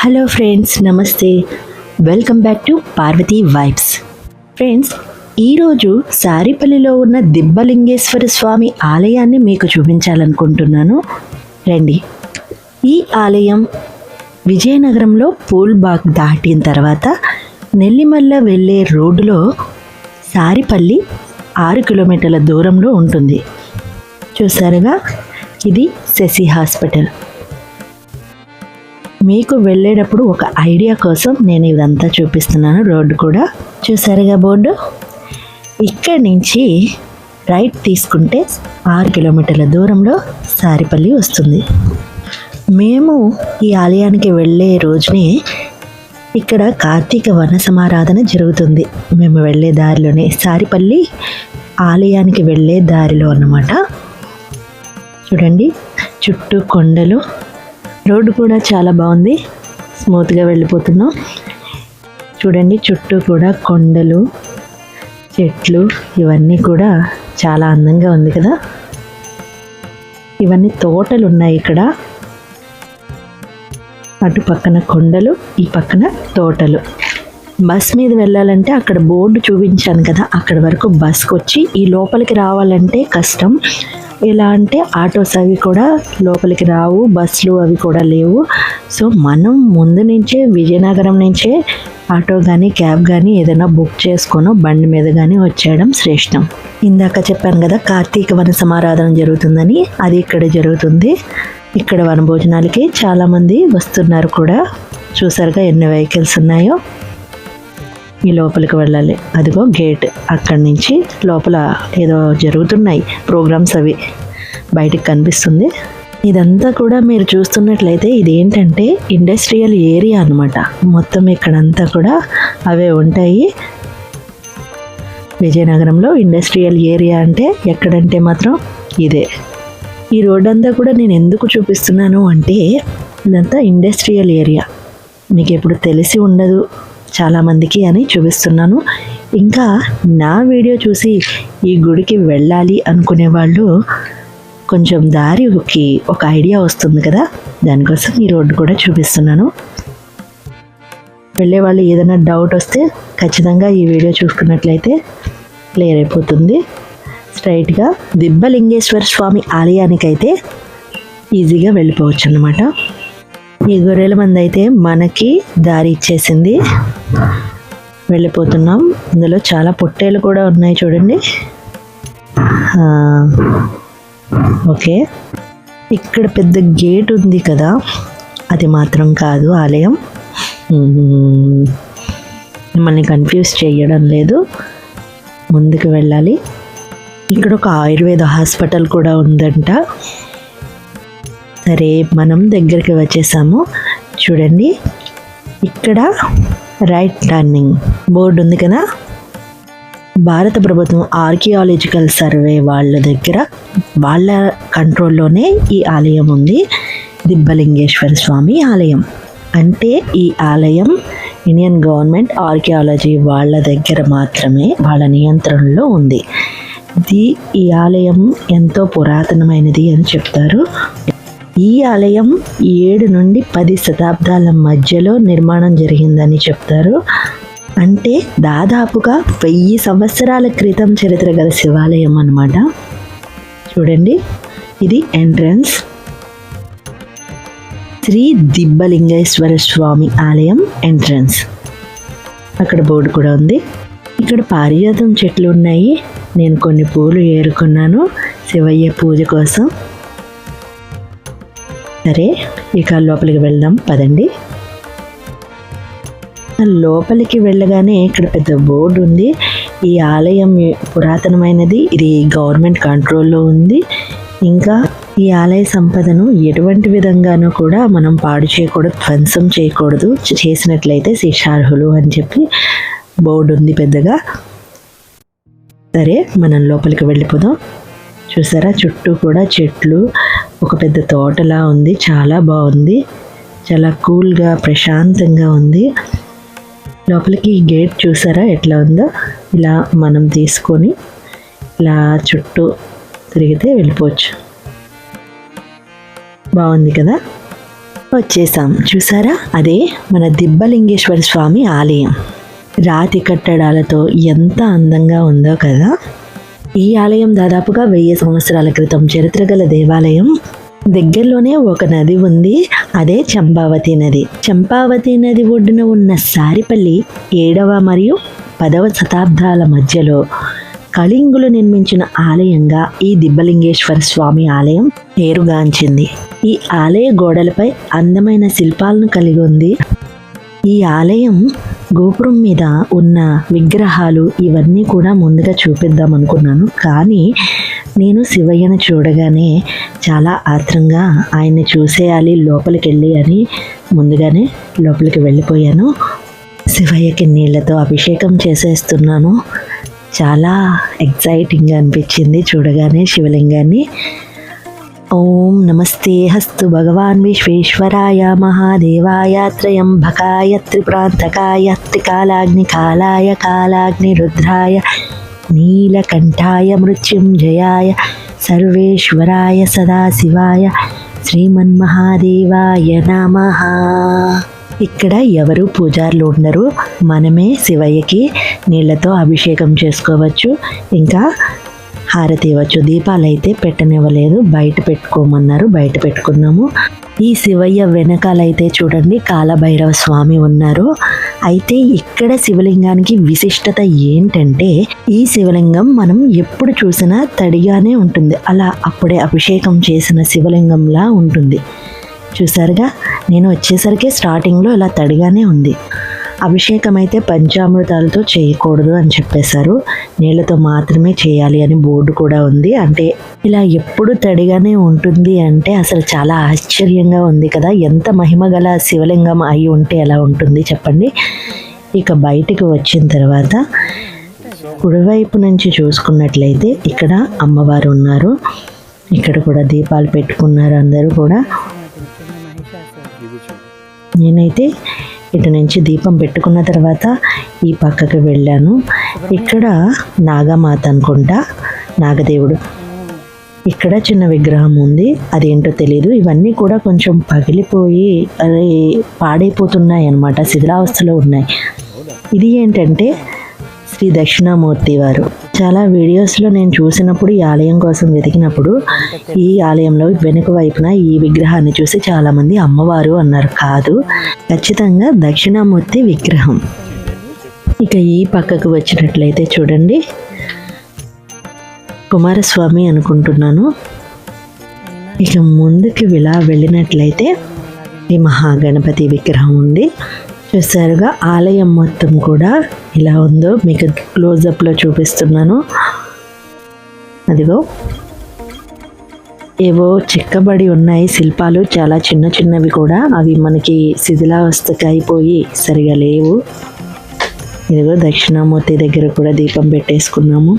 Hello friends, నమస్తే. Welcome back to Parvati vibes. Friends, ఈరోజు సారిపల్లిలో ఉన్న దిబ్బలింగేశ్వర స్వామి ఆలయాన్ని మీకు చూపించాలనుకుంటున్నాను. రండి. ఈ ఆలయం విజయనగరంలో పూల్బాగ్ దాటిన తర్వాత నెల్లిమల్ల వెళ్ళే రోడ్డులో సారిపల్లి 6 కిలోమీటర్ల దూరంలో ఉంటుంది. చూసారుగా, ఇది శశి హాస్పిటల్. మీకు వెళ్ళేటప్పుడు ఒక ఐడియా కోసం నేను ఇదంతా చూపిస్తున్నాను. రోడ్డు కూడా చూసారుగా, బోర్డు. ఇక్కడి నుంచి రైట్ తీసుకుంటే 6 కిలోమీటర్ల దూరంలో సారిపల్లి వస్తుంది. మేము ఈ ఆలయానికి వెళ్ళే రోజునే ఇక్కడ కార్తీక వన సమారాధన జరుగుతుంది. మేము వెళ్ళే దారిలోనే, సారిపల్లి ఆలయానికి వెళ్ళే దారిలో అన్నమాట. చూడండి, చుట్టూ కొండలు, రోడ్డు కూడా చాలా బాగుంది, స్మూత్గా వెళ్ళిపోతున్నాం. చూడండి, చుట్టూ కూడా కొండలు, చెట్లు, ఇవన్నీ కూడా చాలా అందంగా ఉంది కదా. ఇవన్నీ తోటలు ఉన్నాయి ఇక్కడ. అటు పక్కన కొండలు, ఈ పక్కన తోటలు. బస్ మీద వెళ్ళాలంటే అక్కడ బోర్డు చూపించాను కదా, అక్కడ వరకు బస్కి వచ్చి ఈ లోపలికి రావాలంటే కష్టం. ఎలా అంటే ఆటోస్ అవి కూడా లోపలికి రావు, బస్సులు అవి కూడా లేవు. సో మనం ముందు నుంచే విజయనగరం నుంచే ఆటో కానీ క్యాబ్ కానీ ఏదైనా బుక్ చేసుకొని బండి మీద కానీ వచ్చేయడం శ్రేష్టం. ఇందాక చెప్పాను కదా కార్తీక వన సమారాధన జరుగుతుందని, అది ఇక్కడ జరుగుతుంది. ఇక్కడ వనభోజనాలకి చాలామంది వస్తున్నారు కూడా. చూసారుగా ఎన్ని వెహికల్స్ ఉన్నాయో. ఈ లోపలికి వెళ్ళాలి, అదిగో గేట్. అక్కడి నుంచి లోపల ఏదో జరుగుతున్నాయి ప్రోగ్రామ్స్, అవి బయటికి కనిపిస్తుంది. ఇదంతా కూడా మీరు చూస్తున్నట్లయితే ఇది ఏంటంటే ఇండస్ట్రియల్ ఏరియా అన్నమాట. మొత్తం ఇక్కడంతా కూడా అవే ఉంటాయి. విజయనగరంలో ఇండస్ట్రియల్ ఏరియా అంటే ఎక్కడంటే మాత్రం ఇదే. ఈ రోడ్ అంతా కూడా నేను ఎందుకు చూపిస్తున్నాను అంటే, ఇదంతా ఇండస్ట్రియల్ ఏరియా, మీకు ఎప్పుడు తెలిసి ఉండదు చాలామందికి అని చూపిస్తున్నాను. ఇంకా నా వీడియో చూసి ఈ గుడికి వెళ్ళాలి అనుకునే వాళ్ళు కొంచెం దారికి ఒక ఐడియా వస్తుంది కదా, దానికోసం ఈ రోడ్డు కూడా చూపిస్తున్నాను. వెళ్ళే వాళ్ళు ఏదైనా డౌట్ వస్తే ఖచ్చితంగా ఈ వీడియో చూసుకున్నట్లయితే క్లియర్ అయిపోతుంది. స్ట్రైట్గా దిబ్బలింగేశ్వర స్వామి ఆలయానికైతే ఈజీగా వెళ్ళిపోవచ్చు అన్నమాట. ఈ గొర్రెల మంది అయితే మనకి దారి ఇచ్చేసింది, వెళ్ళిపోతున్నాం. ఇందులో చాలా పొట్టేలు కూడా ఉన్నాయి చూడండి. ఓకే, ఇక్కడ పెద్ద గేట్ ఉంది కదా, అది మాత్రం కాదు ఆలయం. మిమ్మల్ని కన్ఫ్యూజ్ చేయడం లేదు, ముందుకు వెళ్ళాలి. ఇక్కడ ఒక ఆయుర్వేద హాస్పిటల్ కూడా ఉందంట. సరే, మనం దగ్గరికి వచ్చేసాము. చూడండి, ఇక్కడ రైట్ టర్నింగ్ బోర్డు ఉంది కదా. భారత ప్రభుత్వం ఆర్కియాలజికల్ సర్వే వాళ్ళ దగ్గర, వాళ్ళ కంట్రోల్లోనే ఈ ఆలయం ఉంది, దిబ్బలింగేశ్వర స్వామి ఆలయం. అంటే ఈ ఆలయం ఇండియన్ గవర్నమెంట్ ఆర్కియాలజీ వాళ్ళ దగ్గర మాత్రమే, వాళ్ళ నియంత్రణలో ఉంది. ఈ ఆలయం ఎంతో పురాతనమైనది అని చెప్తారు. ఈ ఆలయం 7 నుండి 10 శతాబ్దాల మధ్యలో నిర్మాణం జరిగిందని చెప్తారు. అంటే దాదాపుగా 1000 సంవత్సరాల క్రితం చరిత్ర గల శివాలయం అన్నమాట. చూడండి, ఇది ఎంట్రన్స్. శ్రీ దిబ్బలింగేశ్వర స్వామి ఆలయం ఎంట్రన్స్. అక్కడ బోర్డు కూడా ఉంది. ఇక్కడ పారిజాతం చెట్లు ఉన్నాయి. నేను కొన్ని పూలు ఏరుకున్నాను శివయ్య పూజ కోసం. సరే, ఇక లోపలికి వెళ్దాం, పదండి. లోపలికి వెళ్ళగానే ఇక్కడ పెద్ద బోర్డు ఉంది. ఈ ఆలయం పురాతనమైనది, ఇది గవర్నమెంట్ కంట్రోల్లో ఉంది. ఇంకా ఈ ఆలయ సంపదను ఎటువంటి విధంగానూ కూడా మనం పాడు చేయకూడదు, ధ్వంసం చేయకూడదు, చేసినట్లయితే శిక్షార్హులు అని చెప్పి బోర్డు ఉంది పెద్దగా. సరే, మనం లోపలికి వెళ్ళిపోదాం. చూసారా, చుట్టూ కూడా చెట్లు, ఒక పెద్ద తోటలా ఉంది. చాలా బాగుంది, చాలా కూల్గా ప్రశాంతంగా ఉంది. లోపలికి గేట్ చూసారా ఎట్లా ఉందో. ఇలా మనం తీసుకొని ఇలా చుట్టూ తిరిగితే వెళ్ళిపోవచ్చు. బాగుంది కదా. వచ్చేసాం. చూసారా, అదే మన దిబ్బలింగేశ్వర స్వామి ఆలయం. రాతి కట్టడాలతో ఎంత అందంగా ఉందో కదా. ఈ ఆలయం దాదాపుగా 1000 సంవత్సరాల క్రితం చరిత్ర గల దేవాలయం. దగ్గరలోనే ఒక నది ఉంది, అదే చంపావతి నది. చంపావతి నది ఒడ్డున ఉన్న సారిపల్లి 7వ మరియు 10వ శతాబ్దాల మధ్యలో కళింగులు నిర్మించిన ఆలయంగా ఈ దిబ్బలింగేశ్వర స్వామి ఆలయం పేరుగాంచింది. ఈ ఆలయ గోడలపై అందమైన శిల్పాలను కలిగి ఉంది. ఈ ఆలయం గోపురం మీద ఉన్న విగ్రహాలు ఇవన్నీ కూడా ముందుగా చూపిద్దాం అనుకున్నాను, కానీ నేను శివయ్యను చూడగానే చాలా ఆత్రంగా ఆయన్ని చూసేయాలి లోపలికి వెళ్ళి అని ముందుగానే లోపలికి వెళ్ళిపోయాను. శివయ్యకి నీళ్లతో అభిషేకం చేసేస్తున్నాను. చాలా ఎక్సైటింగ్గా అనిపించింది చూడగానే శివలింగాన్ని. ఓం నమస్తే హస్తు భగవాన్ విశ్వేశ్వరాయ మహాదేవాయ త్రయంబకాయ త్రిప్రాంతకాయ త్రికాలాగ్ని కాలాయ కాలాగ్ని రుద్రాయ నీలకంఠాయ మృత్యుంజయాయ సర్వేశ్వరాయ సదాశివాయ శ్రీమన్మహాదేవాయ నమః. ఇక్కడ ఎవరు పూజారులు ఉండరు, మనమే శివయ్యకి నీళ్లతో అభిషేకం చేసుకోవచ్చు, ఇంకా హారతి ఇవ్వచ్చు. దీపాలు అయితే పెట్టనివ్వలేదు, బయట పెట్టుకోమన్నారు, బయట పెట్టుకున్నాము. ఈ శివయ్య వెనకాలైతే చూడండి కాలభైరవ స్వామి ఉన్నారు. అయితే ఇక్కడ శివలింగానికి విశిష్టత ఏంటంటే, ఈ శివలింగం మనం ఎప్పుడు చూసినా తడిగానే ఉంటుంది, అలా అప్పుడే అభిషేకం చేసిన శివలింగంలా ఉంటుంది. చూసారుగా, నేను వచ్చేసరికి స్టార్టింగ్లో ఇలా తడిగానే ఉంది. అభిషేకం అయితే పంచామృతాలతో చేయకూడదు అని చెప్పేశారు, నీళ్ళతో మాత్రమే చేయాలి అని బోర్డు కూడా ఉంది. అంటే ఇలా ఎప్పుడు తడిగానే ఉంటుంది అంటే అసలు చాలా ఆశ్చర్యంగా ఉంది కదా. ఎంత మహిమ గల శివలింగం అయి ఉంటే ఎలా ఉంటుంది చెప్పండి. ఇక బయటికి వచ్చిన తర్వాత కుడివైపు నుంచి చూసుకున్నట్లయితే ఇక్కడ అమ్మవారు ఉన్నారు. ఇక్కడ కూడా దీపాలు పెట్టుకున్నారు అందరూ కూడా. నేనైతే ఇటు నుంచి దీపం పెట్టుకున్న తర్వాత ఈ పక్కకి వెళ్ళాను. ఇక్కడ నాగమాత అనుకుంటా, నాగదేవుడు. ఇక్కడ చిన్న విగ్రహం ఉంది, అదేంటో తెలీదు. ఇవన్నీ కూడా కొంచెం పగిలిపోయి అది పాడైపోతున్నాయి అన్నమాట, శిథిలావస్థలో ఉన్నాయి. ఇది ఏంటంటే శ్రీ దక్షిణామూర్తి వారు. చాలా వీడియోస్లో నేను చూసినప్పుడు ఈ ఆలయం కోసం వెతికినప్పుడు ఈ ఆలయంలో వెనుక వైపున ఈ విగ్రహాన్ని చూసి చాలామంది అమ్మవారు అన్నారు. కాదు, ఖచ్చితంగా దక్షిణామూర్తి విగ్రహం. ఇక ఈ పక్కకు వచ్చినట్లయితే చూడండి, కుమారస్వామి అనుకుంటున్నాను. ఇక ముందుకు ఇలా వెళ్ళినట్లయితే ఈ మహాగణపతి విగ్రహం ఉంది. చూసారుగా, ఆలయం మొత్తం కూడా ఇలా ఉందో మీకు క్లోజప్లో చూపిస్తున్నాను. అదిగో ఏవో చెక్కబడి ఉన్నాయి శిల్పాలు, చాలా చిన్న చిన్నవి కూడా. అవి మనకి శిథిలావస్థకి అయిపోయి సరిగా లేవు. ఇదిగో దక్షిణామూర్తి దగ్గర కూడా దీపం పెట్టేసుకున్నాము.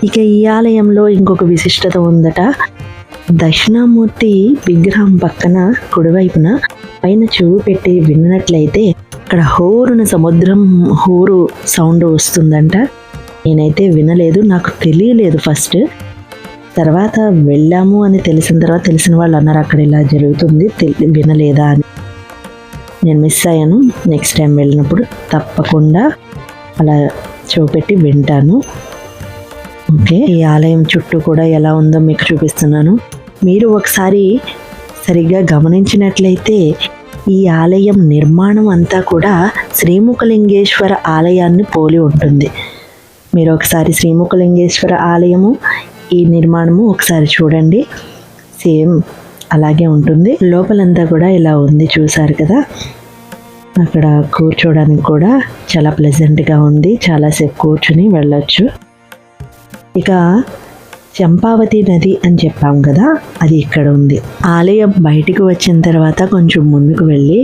ఇక ఈ ఆలయంలో ఇంకొక విశిష్టత ఉందట. దక్షిణామూర్తి విగ్రహం పక్కన కుడివైపున పైన చెవు పెట్టి విన్నట్లయితే అక్కడ హోరున సముద్రం హోరు సౌండ్ వస్తుందంట. నేనైతే వినలేదు, నాకు తెలియలేదు ఫస్ట్. తర్వాత వెళ్ళాము అని తెలిసిన తర్వాత తెలిసిన వాళ్ళు అన్నారు అక్కడ ఇలా జరుగుతుంది, వినలేదా అని. నేను మిస్ అయ్యాను. నెక్స్ట్ టైం వెళ్ళినప్పుడు తప్పకుండా అలా చెవు పెట్టి వింటాను. ఓకే, ఈ ఆలయం చుట్టూ కూడా ఎలా ఉందో మీకు చూపిస్తున్నాను. మీరు ఒకసారి సరిగ్గా గమనించినట్లయితే ఈ ఆలయం నిర్మాణం అంతా కూడా శ్రీముఖలింగేశ్వర ఆలయాన్ని పోలి ఉంటుంది. మీరు ఒకసారి శ్రీముఖలింగేశ్వర ఆలయము ఈ నిర్మాణము ఒకసారి చూడండి, సేమ్ అలాగే ఉంటుంది. లోపలంతా కూడా ఇలా ఉంది, చూసారు కదా. అక్కడ కూర్చోడానికి కూడా చాలా ప్లెజెంట్గా ఉంది, చాలాసేపు కూర్చుని వెళ్ళొచ్చు. ఇక చంపావతి నది అని చెప్పాం కదా, అది ఇక్కడ ఉంది. ఆలయం బయటికి వచ్చిన తర్వాత కొంచెం ముందుకు వెళ్ళి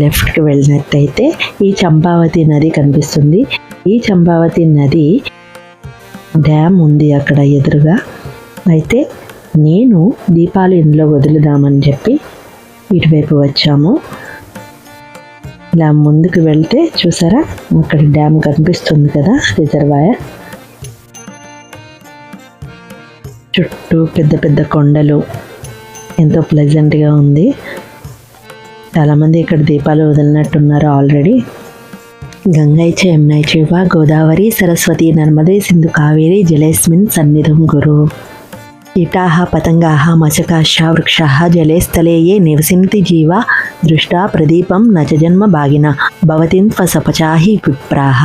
లెఫ్ట్కి వెళ్ళినట్టయితే ఈ చంపావతి నది కనిపిస్తుంది. ఈ చంపావతి నది డ్యామ్ ఉంది అక్కడ ఎదురుగా. అయితే నేను దీపాలు ఇందులో వదులుదామని చెప్పి ఇటువైపు వచ్చాము. ఇలా ముందుకు వెళ్తే చూసారా, అక్కడ డ్యామ్ కనిపిస్తుంది కదా, రిజర్వాయర్. చుట్టూ పెద్ద పెద్ద కొండలు, ఎంతో ప్లెజెంట్గా ఉంది. చాలామంది ఇక్కడ దీపాలు వదిలినట్టున్నారు ఆల్రెడీ. గంగై చ యమునై చైవ గోదావరి సరస్వతి నర్మదే సింధు కావేరి జలేస్మిన్ సన్నిధం గురు. కీటాః పతంగాః మశకాశ్చ వృక్షాః జలే స్థలే ఏ నివసింతి జీవా దృష్టా ప్రదీపం నచ జన్మ భాగిన భవతిన్ఫసపచాహి విప్రాః.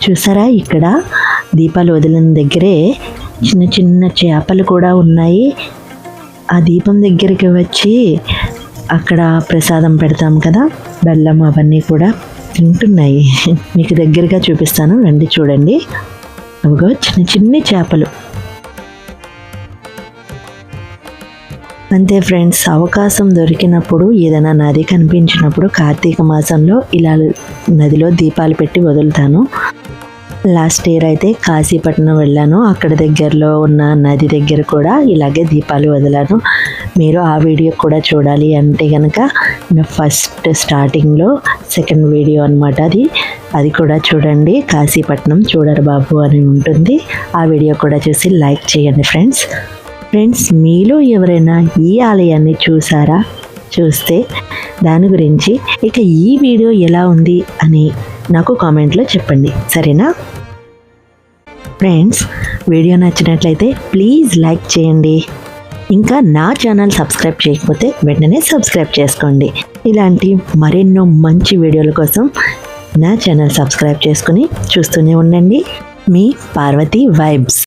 చూసారా, ఇక్కడ దీపాలు వదిలిన దగ్గరే చిన్న చిన్న చేపలు కూడా ఉన్నాయి. ఆ దీపం దగ్గరికి వచ్చి అక్కడ ప్రసాదం పెడతాం కదా, బెల్లం అవన్నీ కూడా తింటున్నాయి. మీకు దగ్గరగా చూపిస్తాను, రండి చూడండి. అవిగో చిన్న చిన్ని చేపలు. అంతే ఫ్రెండ్స్, అవకాశం దొరికినప్పుడు ఏదైనా నది కనిపించినప్పుడు కార్తీక మాసంలో ఇలా నదిలో దీపాలు పెట్టి వదులుతాను. లాస్ట్ ఇయర్ అయితే కాశీపట్నం వెళ్ళాను. అక్కడ దగ్గరలో ఉన్న నది దగ్గర కూడా ఇలాగే దీపాలు వదిలాను. మీరు ఆ వీడియో కూడా చూడాలి అంటే కనుక నా ఫస్ట్ స్టార్టింగ్లో సెకండ్ వీడియో అనమాట అది కూడా చూడండి. కాశీపట్నం చూడరు బాబు అని ఉంటుంది. ఆ వీడియో కూడా చూసి లైక్ చేయండి ఫ్రెండ్స్. మీలో ఎవరైనా ఈ ఆలయాన్ని చూసారా? చూస్తే దాని గురించి ఇక ఈ వీడియో ఎలా ఉంది అని నాకు కామెంట్లో చెప్పండి, సరేనా ఫ్రెండ్స్? వీడియో నచ్చినట్లయితే ప్లీజ్ లైక్ చేయండి. ఇంకా నా ఛానల్ సబ్స్క్రైబ్ చేయకపోతే వెంటనే సబ్స్క్రైబ్ చేసుకోండి. ఇలాంటి మరెన్నో మంచి వీడియోల కోసం నా ఛానల్ సబ్స్క్రైబ్ చేసుకుని చూస్తూనే ఉండండి. మీ పార్వతి వైబ్స్.